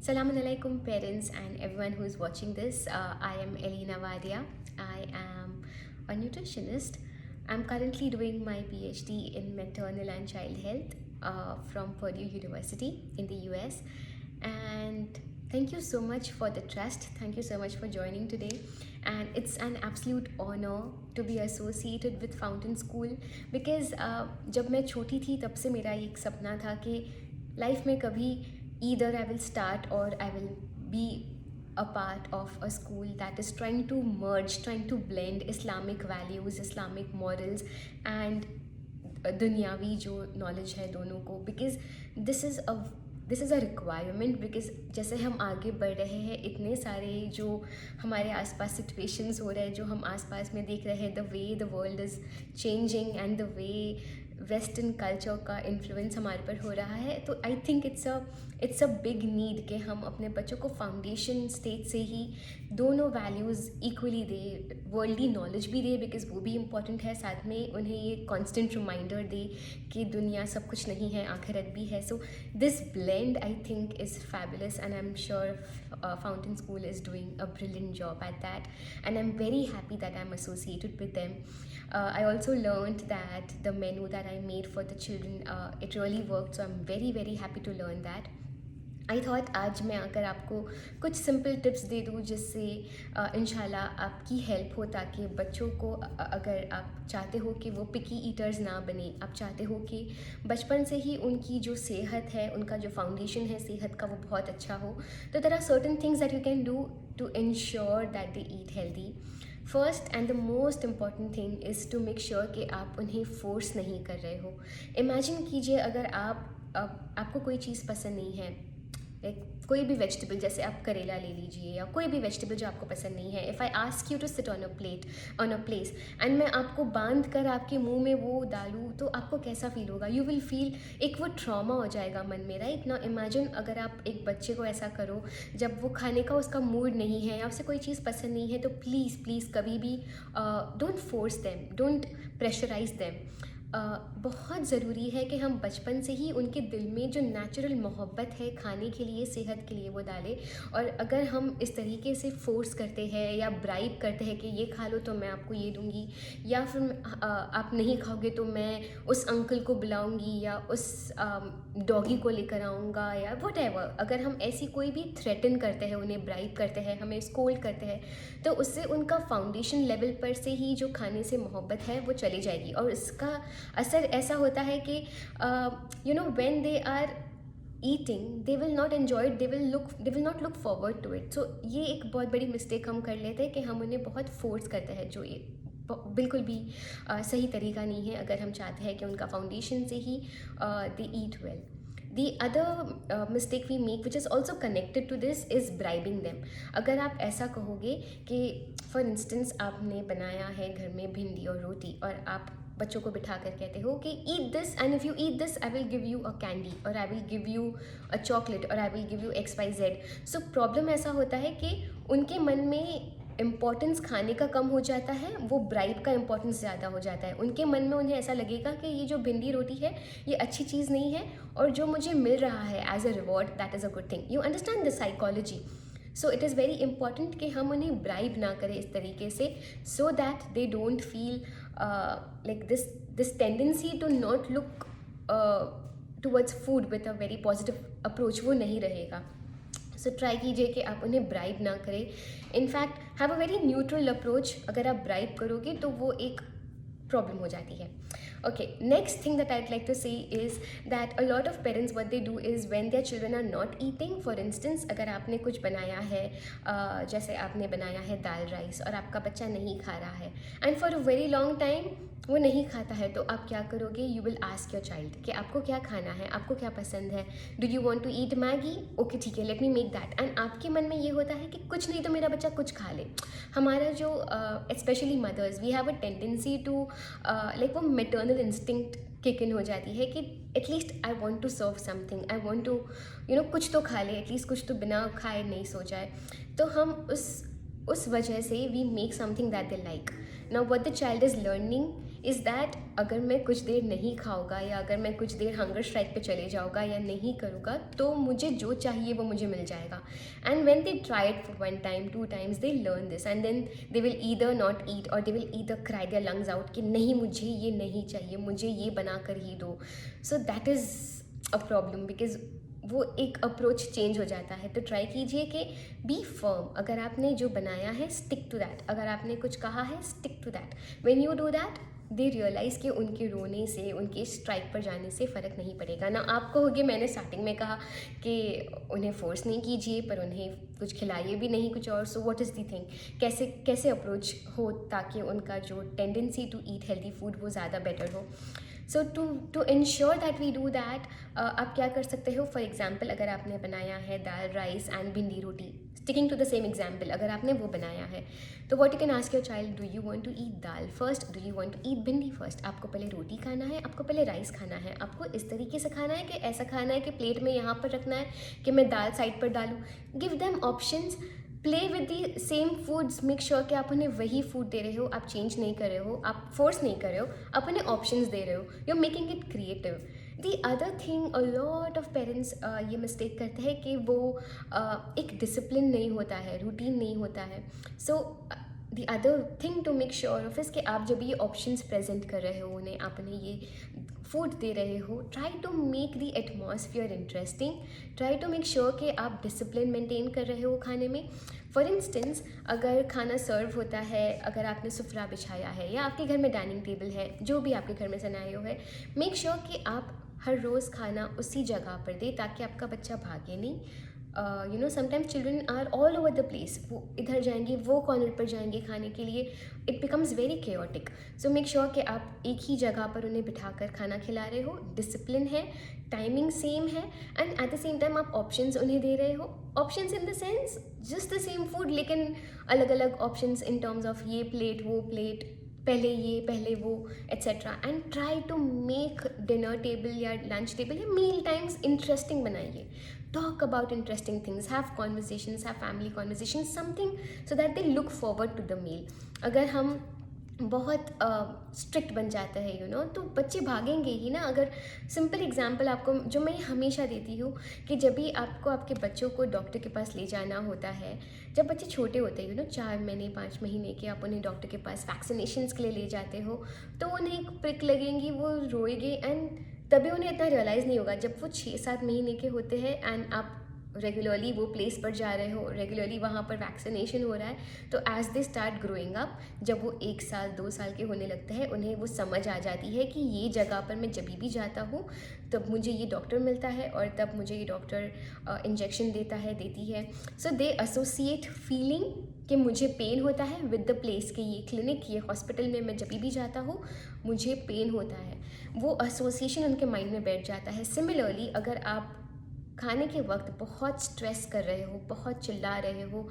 Assalamu alaikum parents and everyone who is watching this. I am Elina Vadia. I am a nutritionist. I'm currently doing my PhD in maternal and child health from Purdue University in the US. And thank you so much for the trust. Thank you so much for joining today. And it's an absolute honor to be associated with Fountain School because जब मैं छोटी थी तब से मेरा एक सपना था कि लाइफ में कभी either I will start or I will be a part of a school that is trying to merge, trying to blend Islamic values, Islamic morals and दुनियावी जो नॉलेज है दोनों को, because this is a requirement. Because जैसे हम आगे बढ़ रहे हैं, इतने सारे जो हमारे आसपास सिचुएशंस हो रहे हैं, जो हम आसपास में देख रहे हैं, the way the world is changing and the way western culture का इन्फ्लुएंस हमारे पर हो रहा है, तो I think it's a big need कि हम अपने बच्चों को फाउंडेशन स्टेज से ही दोनों वैल्यूज़ इक्वली दे, वर्ल्डली नॉलेज भी दे बिकॉज वो भी इम्पॉर्टेंट है, साथ में उन्हें ये कॉन्स्टेंट रिमाइंडर दे कि दुनिया सब कुछ नहीं है, आखिरत भी है। So this blend I think is fabulous and I'm sure Fountain School is doing a brilliant job at that, and I'm very happy that I'm associated with them. I also learned that the menu that I made for the children, it really worked, so I'm very happy to learn that. I thought आज मैं आकर आपको कुछ simple tips दे दूँ जिससे इंशाल्लाह आपकी help हो, ताकि बच्चों को अगर आप चाहते हो कि वो पिकी ईटर्स ना बने, आप चाहते हो कि बचपन से ही उनकी जो सेहत है, उनका जो फाउंडेशन है सेहत का, वो बहुत अच्छा हो, तो there are certain things that you can do to ensure that they eat healthy. First and the most important thing is to make sure कि आप उन्हें फोर्स नहीं कर रहे हो। इमेजिन कीजिए अगर आपको कोई चीज़ पसंद नहीं है, कोई भी वेजिटेबल, जैसे आप करेला ले लीजिए या कोई भी वेजिटेबल जो आपको पसंद नहीं है, if I ask you to sit on a place and मैं आपको बांध कर आपके मुंह में वो डालूँ, तो आपको कैसा फील होगा? यू विल फील एक वो ट्रॉमा हो जाएगा मन में, राइट ना। इमेजिन अगर आप एक बच्चे को ऐसा करो जब वो खाने का उसका मूड नहीं है या उसे कोई चीज़ पसंद नहीं है, तो प्लीज़ कभी भी don't force them, don't pressurise them. बहुत ज़रूरी है कि हम बचपन से ही उनके दिल में जो नेचुरल मोहब्बत है खाने के लिए, सेहत के लिए, वो डालें। और अगर हम इस तरीके से फोर्स करते हैं या ब्राइब करते हैं कि ये खा लो तो मैं आपको ये दूंगी, या फिर आप नहीं खाओगे तो मैं उस अंकल को बुलाऊंगी या उस डॉगी को लेकर आऊँगा या व्हाटएवर, अगर हम ऐसी कोई भी थ्रेटन करते हैं, उन्हें ब्राइब करते हैं, हमें स्कोल्ड करते हैं, तो उससे उनका फाउंडेशन लेवल पर से ही जो खाने से मोहब्बत है वो चली जाएगी। और इसका असर ऐसा होता है कि you know when they are eating they will not enjoy it, they will not look forward to it. So ये एक बहुत बड़ी मिस्टेक हम कर लेते हैं कि हम उन्हें बहुत फोर्स करते हैं, जो ये बिल्कुल भी सही तरीका नहीं है अगर हम चाहते हैं कि उनका फाउंडेशन से ही they eat well. The other mistake we make which is also connected to this is bribing them. अगर आप ऐसा कहोगे कि फॉर इंस्टेंस आपने बनाया है घर में भिंडी और रोटी और आप बच्चों को बिठा कर कहते हो कि eat this and if you eat this I will give you a candy और I will give you a chocolate और I will give you XYZ। So problem ऐसा होता है कि उनके मन में इम्पॉर्टेंस खाने का कम हो जाता है, वो ब्राइब का इम्पॉर्टेंस ज़्यादा हो जाता है। उनके मन में उन्हें ऐसा लगेगा कि ये जो भिंडी रोटी है ये अच्छी चीज़ नहीं है और जो मुझे मिल रहा है as a reward that is a good thing. You understand the psychology. So it is very important कि हम उन्हें ब्राइब ना करें इस तरीके से, so that they don't feel like this tendency to not look towards food with a very positive approach, वो नहीं रहेगा। सो ट्राई कीजिए कि आप उन्हें ब्राइब ना करें। In fact have a very neutral approach. अगर आप ब्राइब करोगे तो वो एक प्रॉब्लम हो जाती है। Okay, next thing that I'd like to say is that a lot of parents what they do is when their children are not eating, for instance अगर आपने कुछ बनाया है, जैसे आपने बनाया है दाल राइस और आपका बच्चा नहीं खा रहा है and for a very long time वो नहीं खाता है, तो आप क्या करोगे? You will ask your child कि आपको क्या खाना है, आपको क्या पसंद है, do you want to eat Maggi? Okay ठीक है, let me make that. And आपके मन में ये होता है कि कुछ नहीं तो मेरा बच्चा कुछ खा ले। हमारा जो specially mothers, we have a tendency to like वो मेटर्नल इंस्टिंक्ट किक इन हो जाती है कि at least I want to serve something, I want to you know कुछ तो खा ले, एटलीस्ट कुछ तो बिना खाए नहीं सो जाए। तो हम उस वजह से we make something that they like. Now what the child is learning is that अगर मैं कुछ देर नहीं खाऊंगा या अगर मैं कुछ देर हंगर स्ट्राइक पे चले जाऊँगा या नहीं करूँगा तो मुझे जो चाहिए वो मुझे मिल जाएगा. And when they try it for 1 time 2 times they learn this and then they will either not eat और they will either cry their lungs out कि नहीं मुझे ये नहीं चाहिए, मुझे ये बना कर ही दो. So that is a problem because वो एक अप्रोच चेंज हो जाता है. तो ट्राई कीजिए कि बी फर्म. अगर आपने जो बनाया है स्टिक टू दैट. अगर आपने कुछ कहा है stick to that. When you do that they realise कि उनके रोने से, उनके स्ट्राइक पर जाने से फ़र्क नहीं पड़ेगा ना. आप कहोगे मैंने स्टार्टिंग में कहा कि उन्हें फोर्स नहीं कीजिए पर उन्हें कुछ खिलाइए भी नहीं कुछ और. So what is the thing, कैसे कैसे अप्रोच हो ताकि उनका जो tendency to eat healthy food वो ज़्यादा बेटर हो. So to ensure that we do that आप क्या कर सकते हो. फॉर एग्जाम्पल अगर आपने बनाया है दाल rice and bhindi roti, sticking to the same example, अगर आपने वो बनाया है तो what you can ask your child, do you want to eat dal first, do you want to eat bhindi first. आपको पहले रोटी खाना है, आपको पहले राइस खाना है, आपको इस तरीके से खाना है कि ऐसा खाना है कि प्लेट में यहाँ पर रखना है कि मैं दाल साइड पर डालूँ. Give them options. Play with the same foods. Make sure कि आप उन्हें वही फूड दे रहे हो, आप चेंज नहीं कर रहे हो, आप फोर्स नहीं कर रहे हो, आप उन्हें ऑप्शंस दे रहे हो. You are making it creative. The other thing, a lot of parents ये मिस्टेक करते हैं कि वो एक डिसिप्लिन नहीं होता है, रूटीन नहीं होता है. So the other thing to make sure of is कि आप जब ये ऑप्शंस प्रेजेंट कर रहे हो उन्हें, आप उन्हें ये फूड दे रहे हो, try to make the atmosphere interesting. Try to make sure कि आप डिसिप्लिन मेंटेन कर रहे हो खाने में. फॉर इंस्टेंस अगर खाना सर्व होता है, अगर आपने सुफरा बिछाया है या आपके घर में डाइनिंग टेबल है, जो भी आपके घर में सिनेरियो है, मेक श्योर कि आप हर रोज़ खाना उसी जगह पर दे ताकि आपका बच्चा भागे नहीं. You know sometimes children are all over the place. वो इधर जाएंगे, वो कॉर्नर पर जाएंगे खाने के लिए. It becomes very chaotic. So make sure कि आप एक ही जगह पर उन्हें बिठाकर खाना खिला रहे हो, डिसिप्लिन है, टाइमिंग सेम है and at the same time आप ऑप्शंस उन्हें दे रहे हो. Options in the sense just the same food लेकिन अलग अलग ऑप्शंस इन टर्म्स ऑफ ये प्लेट वो प्लेट, पहले ये पहले वो etcetera. And try to make dinner table या लंच टेबल या मील टाइम्स इंटरेस्टिंग बनाइए. Talk about interesting things, have conversations, have family conversations, something so that they look forward to the meal. अगर हम बहुत स्ट्रिक्ट बन जाता है you know तो बच्चे भागेंगे ही ना. अगर सिंपल एग्जांपल आपको जो मैं हमेशा देती हूँ कि जब भी आपको आपके बच्चों को डॉक्टर के पास ले जाना होता है, जब बच्चे छोटे होते हैं यू नो 4 महीने 5 महीने के, आप उन्हें डॉक्टर के पास वैक्सीनेशंस के लिए ले जाते हो तो उन्हें एक प्रिक लगेंगी, वो रोएंगे एंड तभी उन्हें इतना रियलाइज़ नहीं होगा. जब वो 6-7 महीने के होते हैं एंड आप रेगुलरली वो प्लेस पर जा रहे हो, रेगुलरली वहाँ पर वैक्सीनेशन हो रहा है, तो as they start growing up, जब वो 1 साल 2 साल के होने लगते हैं, उन्हें वो समझ आ जाती है कि ये जगह पर मैं जब भी जाता हूँ तब मुझे ये डॉक्टर मिलता है और तब मुझे ये डॉक्टर इंजेक्शन देता है, देती है. सो दे एसोसिएट फीलिंग कि मुझे पेन होता है विद द प्लेस, कि ये क्लिनिक, ये हॉस्पिटल में मैं जब भी जाता हूँ मुझे पेन होता है. वो एसोसिएशन उनके माइंड में बैठ जाता है. सिमिलरली अगर आप खाने के वक्त बहुत स्ट्रेस कर रहे हो, बहुत चिल्ला रहे हो,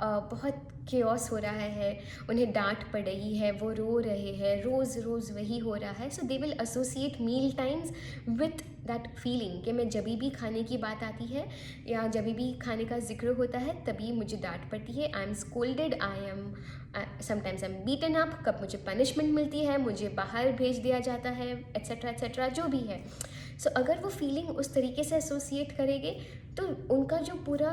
बहुत केओस हो रहा है, उन्हें डांट पड़ रही है, वो रो रहे हैं, रोज़ रोज़ वही हो रहा है, so they will associate meal times with that feeling कि मैं जब भी खाने की बात आती है या जब भी खाने का जिक्र होता है तभी मुझे डांट पड़ती है. I am scolded, I am sometimes I am beaten up, कब मुझे पनिशमेंट मिलती है, मुझे बाहर भेज दिया जाता है, एट्सेट्रा एट्सेट्रा, जो भी है. सो अगर वो फीलिंग उस तरीके से एसोसिएट करेंगे तो उनका जो पूरा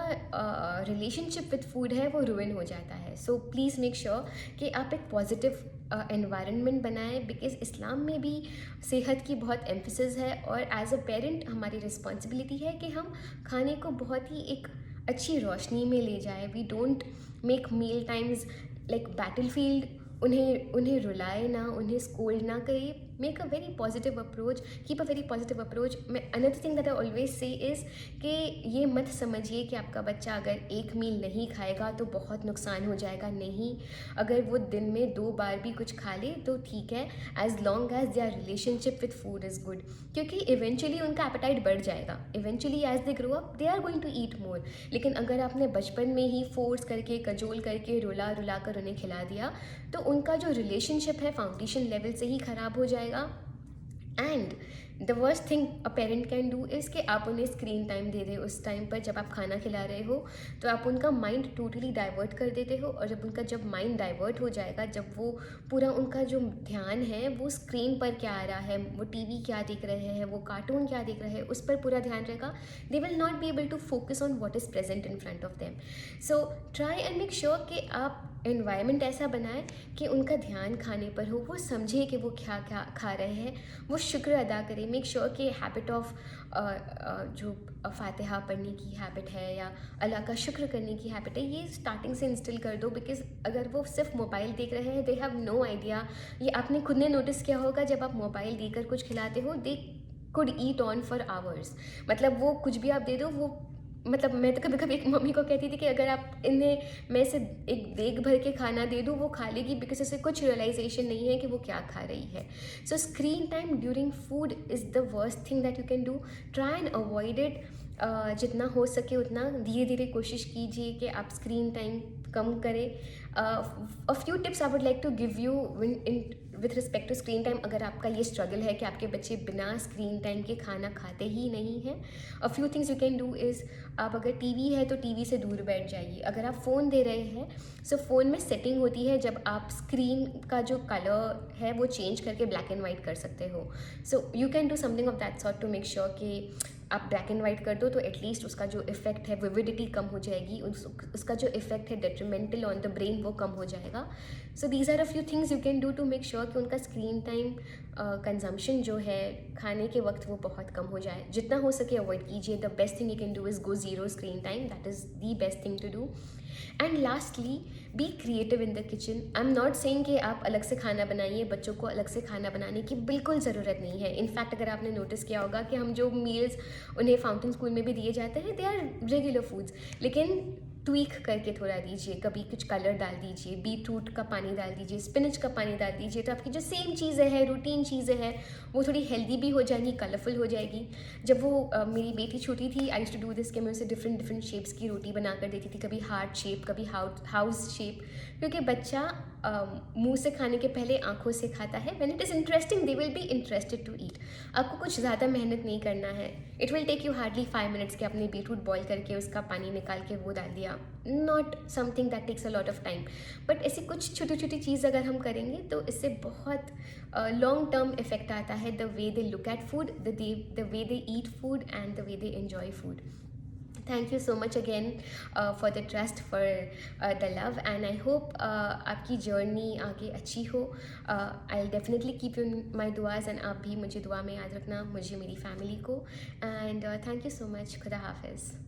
रिलेशनशिप विद फूड है वो रुइन हो जाता है. सो प्लीज़ मेक श्योर कि आप एक पॉजिटिव एनवायरनमेंट बनाएं, बिकॉज इस्लाम में भी सेहत की बहुत एम्फेसिस है और एज अ पेरेंट हमारी रिस्पॉन्सिबिलिटी है कि हम खाने को बहुत ही एक अच्छी रोशनी में ले जाएं. We don't make meal times like battlefield. उन्हें रुलाए ना, उन्हें स्कोल्ड ना करिए. Make a very positive approach, keep a very positive approach. मैं another thing that I always say is कि ये मत समझिए कि आपका बच्चा अगर एक मील नहीं खाएगा तो बहुत नुकसान हो जाएगा. नहीं, अगर वो दिन में 2 बार भी कुछ खा ले तो ठीक है, as long as their relationship with food is good, क्योंकि इवेंचुअली उनका एपेटाइट बढ़ जाएगा. Eventually as they grow up they are going to eat more. लेकिन अगर आपने बचपन में ही फोर्स करके, कजोल करके, रुला रुला कर उन्हें खिला दिया तो उनका जो रिलेशनशिप है फाउंडेशन लेवल से ही ख़राब हो जाएगा. And the worst thing a parent can do is कि आप उन्हें स्क्रीन टाइम दे दें उस टाइम पर जब आप खाना खिला रहे हो, तो आप उनका माइंड टोटली डाइवर्ट कर देते हो। और जब माइंड डाइवर्ट हो जाएगा, जब वो पूरा उनका जो ध्यान है वो स्क्रीन पर क्या आ रहा है, वो टीवी क्या देख रहे हैं, वो कार्टून क्या देख रहे हैं, उस पर पूरा ध्यान रहेगा, they will not be able to focus on what is present in front of them. So try and make sure कि आप एनवायरनमेंट ऐसा बनाएं कि उनका ध्यान खाने पर हो, वो समझे कि वो क्या क्या खा रहे हैं, वो शुक्र अदा करें। मेक श्योर कि हैबिट ऑफ जो फातिहा पढ़ने की हैबिट है या अल्लाह का शुक्र करने की हैबिट है, ये स्टार्टिंग से इंस्टिल कर दो। बिकॉज अगर वो सिर्फ मोबाइल देख रहे हैं, दे हैव नो आइडिया। ये आपने खुद ने नोटिस किया होगा, जब आप मोबाइल देकर कुछ खिलाते हो, they could eat on for hours. मतलब वो कुछ भी आप दे दो, वो मतलब मैं तो कभी कभी एक मम्मी को कहती थी कि अगर आप इन्हें मैं से एक देग भर के खाना दे दूँ, वो खा लेगी, बिकॉज उसे कुछ रियलाइजेशन नहीं है कि वो क्या खा रही है। सो screen time during food is the worst thing that you can do. Try and avoid it. जितना हो सके उतना धीरे धीरे कोशिश कीजिए कि आप स्क्रीन टाइम कम करें। A few tips I would like to give you in with respect to screen time. अगर आपका ये स्ट्रगल है कि आपके बच्चे बिना स्क्रीन टाइम के खाना खाते ही नहीं हैं, अ few things you can do is, आप अगर टीवी है तो टीवी से दूर बैठ जाइए। अगर आप फ़ोन दे रहे हैं, सो फ़ोन में सेटिंग होती है जब आप स्क्रीन का जो कलर है वो चेंज करके ब्लैक एंड वाइट कर सकते हो। So you can do something of that sort to make sure कि आप ब्लैक एंड वाइट कर दो, तो एटलीस्ट उसका जो इफेक्ट है, विविडिटी कम हो जाएगी, उसका जो इफेक्ट है डेट्रीमेंटल ऑन द ब्रेन, वो कम हो जाएगा। So these are a few things you can do to make sure कि उनका स्क्रीन टाइम कंजम्पशन जो है खाने के वक्त वो बहुत कम हो जाए। जितना हो सके अवॉइड कीजिए। The best thing you can do is go zero screen time, that is the best thing to do. And lastly, be creative in the kitchen. I am not saying कि आप अलग से खाना बनाइए, बच्चों को अलग से खाना बनाने की बिल्कुल ज़रूरत नहीं है। इनफैक्ट अगर आपने नोटिस किया होगा कि हम जो मील्स उन्हें फाउंटेन स्कूल में भी दिए जाते हैं, दे आर रेगुलर फूड्स, लेकिन ट्वीक करके थोड़ा दीजिए। कभी कुछ कलर डाल दीजिए, बीटरूट का पानी डाल दीजिए, स्पिनच का पानी डाल दीजिए, तो आपकी जो सेम चीज़ें हैं, रूटीन चीज़ें हैं, वो थोड़ी हेल्दी भी हो जाएंगी, कलरफुल हो जाएगी। जब वो मेरी बेटी छोटी थी, I used to do this कि मैं उसे डिफरेंट डिफरेंट शेप्स की रोटी बना कर देती थी, कभी हार्ट शेप, कभी हाउस शेप, क्योंकि बच्चा मुंह से खाने के पहले आंखों से खाता है। When it is interesting, they will be interested to eat. आपको कुछ ज़्यादा मेहनत नहीं करना है। It will take you hardly 5 minutes कि आपने बीटरूट बॉईल करके उसका पानी निकाल के वो डाल दिया। Not something that takes a lot of time, but ऐसी कुछ छोटी छोटी चीज़ अगर हम करेंगे तो इससे बहुत लॉन्ग टर्म इफेक्ट आता है। The way they look at food, the way they eat food and the way they enjoy food. Thank you so much again for the trust, for the love, and I hope आपकी journey आगे अच्छी हो। I'll definitely keep you in my duas, and आप भी मुझे दुआ में याद रखना, मुझे, मेरी फैमिली को। And thank you so much. खुदा हाफिज़।